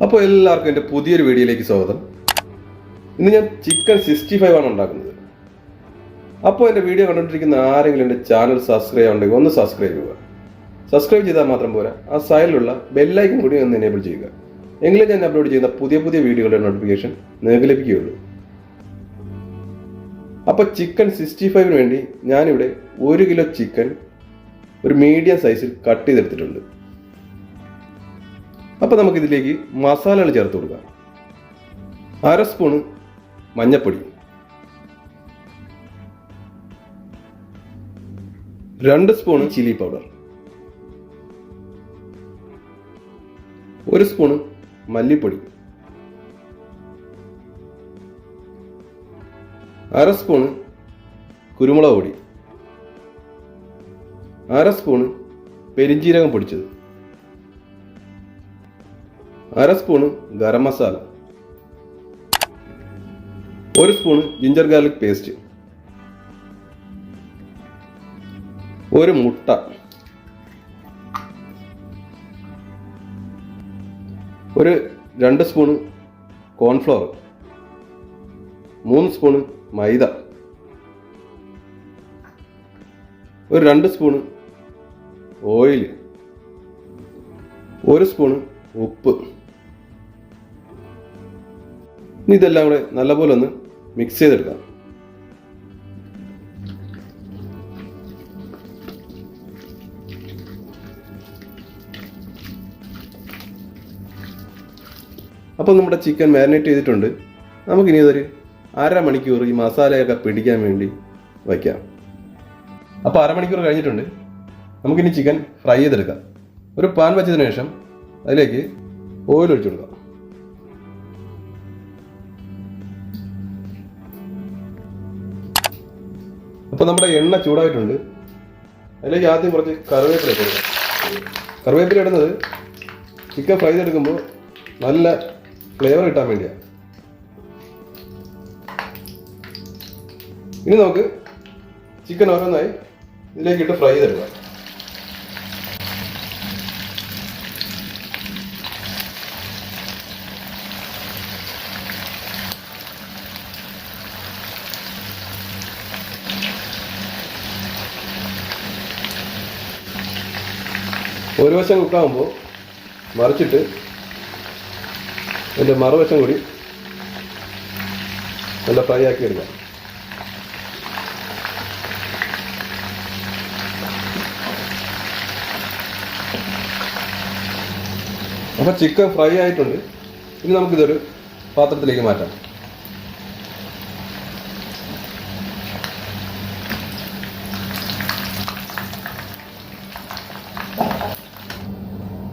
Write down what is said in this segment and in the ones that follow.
അപ്പോൾ എല്ലാവർക്കും എൻ്റെ പുതിയൊരു വീഡിയോയിലേക്ക് സ്വാഗതം. ഇന്ന് ഞാൻ ചിക്കൻ 65 ആണ് ഉണ്ടാക്കുന്നത്. അപ്പോൾ എൻ്റെ വീഡിയോ കണ്ടുകൊണ്ടിരിക്കുന്ന ആരെങ്കിലും എൻ്റെ ചാനൽ സബ്സ്ക്രൈബ് ഉണ്ടെങ്കിൽ ഒന്ന് സബ്സ്ക്രൈബ് ചെയ്യുക. സബ്സ്ക്രൈബ് ചെയ്താൽ മാത്രം പോരാ, ആ സൈഡിലുള്ള ബെല്ലൈക്കൺ കൂടി ഒന്ന് എനേബിൾ ചെയ്യുക. എങ്കിലും ഞാൻ അപ്ലോഡ് ചെയ്യുന്ന പുതിയ പുതിയ വീഡിയോകളുടെ നോട്ടിഫിക്കേഷൻ നിങ്ങൾക്ക് ലഭിക്കുകയുള്ളൂ. അപ്പോൾ ചിക്കൻ 65 വേണ്ടി ഞാനിവിടെ 1 കിലോ ചിക്കൻ ഒരു മീഡിയം സൈസിൽ കട്ട് ചെയ്തെടുത്തിട്ടുണ്ട്. അപ്പോൾ നമുക്കിതിലേക്ക് മസാലകൾ ചേർത്ത് കൊടുക്കാം. 1/2 സ്പൂണ് മഞ്ഞൾപ്പൊടി, 2 സ്പൂണ് ചില്ലി പൗഡർ, 1 സ്പൂണ് മല്ലിപ്പൊടി, 1/2 സ്പൂണ് കുരുമുളക് പൊടി, 1/2 സ്പൂണ് പെരിഞ്ജീരകം പൊടിച്ചത്, 1/2 spoon garam masala, 1 spoon ginger garlic paste, 1 മുട്ട, 2 സ്പൂണ് കോൺഫ്ലവർ, 3 സ്പൂണ് മൈദ, 2 സ്പൂണ് ഓയിൽ, 1 സ്പൂണ് ഉപ്പ്. ഇനി ഇതെല്ലാം കൂടെ നല്ലപോലെ ഒന്ന് മിക്സ് ചെയ്തെടുക്കാം. അപ്പോൾ നമ്മുടെ ചിക്കൻ മാരിനേറ്റ് ചെയ്തിട്ടുണ്ട്. നമുക്കിനി ഇതൊരു 1/2 മണിക്കൂർ ഈ മസാലയൊക്കെ പിടിക്കാൻ വേണ്ടി വയ്ക്കാം. അപ്പോൾ 1/2 മണിക്കൂർ കഴിഞ്ഞിട്ടുണ്ട്. നമുക്കിനി ചിക്കൻ ഫ്രൈ ചെയ്തെടുക്കാം. ഒരു പാൻ വെച്ചതിന് ശേഷം അതിലേക്ക് ഓയിൽ ഒഴിച്ചു കൊടുക്കാം. അപ്പോൾ നമ്മുടെ എണ്ണ ചൂടായിട്ടുണ്ട്. അതിലേക്ക് ആദ്യം കുറച്ച് കറിവേപ്പില കൊടുക്കാം. കറിവേപ്പില ഇടുന്നത് ചിക്കൻ ഫ്രൈ ചെയ്തെടുക്കുമ്പോൾ നല്ല ഫ്ലേവർ കിട്ടാൻ വേണ്ടിയാണ്. ഇനി നമുക്ക് ചിക്കൻ ഓരോന്നായി ഇതിലേക്ക് ഇട്ട് ഫ്രൈ ചെയ്തെടുക്കാം. ഒരു വശം കുക്കാകുമ്പോൾ മറിച്ചിട്ട് അതിൻ്റെ മറുവശം കൂടി നല്ല ഫ്രൈ ആക്കി എടുക്കാം. അപ്പോൾ ചിക്കൻ ഫ്രൈ ആയിട്ടുണ്ട്. ഇനി നമുക്കിതൊരു പാത്രത്തിലേക്ക് മാറ്റാം.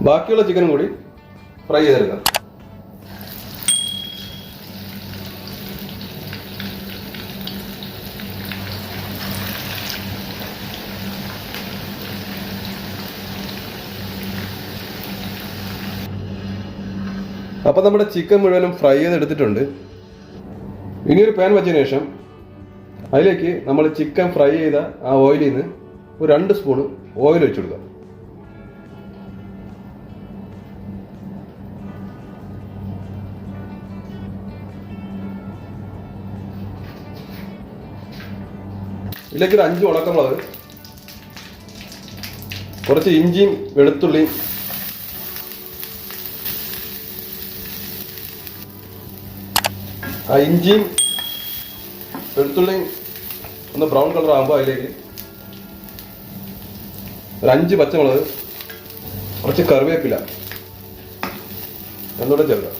ബാക്കിയുള്ള ചിക്കനും കൂടി ഫ്രൈ ചെയ്തെടുക്കാം. അപ്പോൾ നമ്മുടെ ചിക്കൻ മുഴുവനും ഫ്രൈ ചെയ്തെടുത്തിട്ടുണ്ട്. ഇനിയൊരു പാൻ വെച്ചതിന് ശേഷം അതിലേക്ക് നമ്മൾ ചിക്കൻ ഫ്രൈ ചെയ്ത ആ ഓയിലിൽ നിന്ന് ഒരു 2 സ്പൂണ് ഓയിൽ ഒഴിച്ചു കൊടുക്കാം. ഇതിലേക്ക് ഒരു 5 ഉണക്കമുളക്, കുറച്ച് ഇഞ്ചിയും വെളുത്തുള്ളിയും, ആ ഇഞ്ചിയും വെളുത്തുള്ളിയും ഒന്ന് ബ്രൗൺ കളർ ആകുമ്പോൾ അതിലേക്ക് ഒരു 5 പച്ചമുളക്, കുറച്ച് കറിവേപ്പില എന്നൂടെ ചേർക്കാം.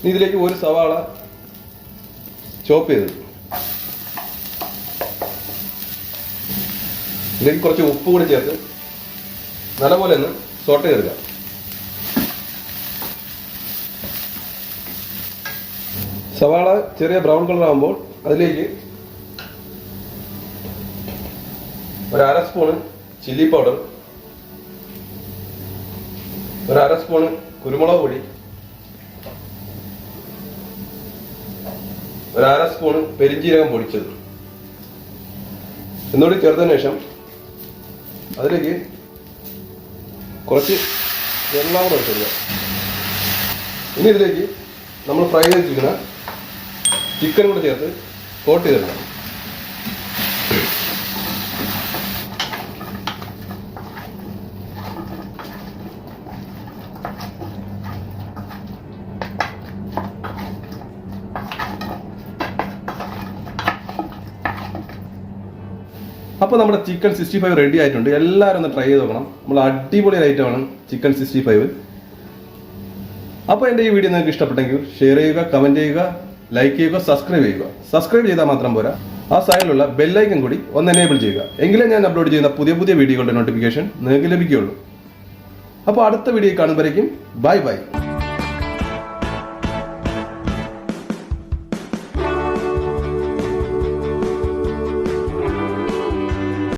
ഇനി ഇതിലേക്ക് 1 സവാള ചോപ്പ് ചെയ്ത്, ഇതിലേക്ക് കുറച്ച് ഉപ്പ് കൂടി ചേർത്ത് നല്ലപോലെ ഒന്ന് സോട്ട് ചെയ്തെടുക്കാം. സവാള ചെറിയ ബ്രൗൺ കളർ ആകുമ്പോൾ അതിലേക്ക് ഒരു 1/2 സ്പൂണ് ചില്ലി പൗഡർ, ഒരു 1/2 സ്പൂണ് കുരുമുളക് പൊടി, ഒരു 1/2 സ്പൂണ് പെരിഞ്ജീരകം പൊടിച്ചത് എന്നോട് ചേർത്തതിന് ശേഷം അതിലേക്ക് കുറച്ച് വെള്ളം കൂടെ ഒഴിച്ചിടുക. ഇനി ഇതിലേക്ക് നമ്മൾ ഫ്രൈ ചെയ്ത് വെച്ചിരിക്കുന്ന ചിക്കൻ കൂടെ ചേർത്ത് കോട്ട് ചെയ്തെടുക്കണം. അപ്പോൾ നമ്മുടെ ചിക്കൻ 65 റെഡി ആയിട്ടുണ്ട്. എല്ലാവരും ഒന്ന് ട്രൈ ചെയ്ത് നോക്കണം. നമ്മൾ അടിപൊളി ഐറ്റമാണ് ചിക്കൻ 65. അപ്പോൾ എൻ്റെ ഈ വീഡിയോ നിങ്ങൾക്ക് ഇഷ്ടപ്പെട്ടെങ്കിൽ ഷെയർ ചെയ്യുക, കമൻറ്റ് ചെയ്യുക, ലൈക്ക് ചെയ്യുക, സബ്സ്ക്രൈബ് ചെയ്യുക. സബ്സ്ക്രൈബ് ചെയ്താൽ മാത്രം പോരാ, ആ സൈഡിലുള്ള ബെല്ലൈക്കൻ കൂടി ഒന്ന് എനേബിൾ ചെയ്യുക. എങ്കിലേ ഞാൻ അപ്ലോഡ് ചെയ്യുന്ന പുതിയ പുതിയ വീഡിയോകളുടെ നോട്ടിഫിക്കേഷൻ നിങ്ങൾക്ക് ലഭിക്കുകയുള്ളൂ. അപ്പോൾ അടുത്ത വീഡിയോ കാണുമ്പോഴേക്കും ബൈ ബൈ.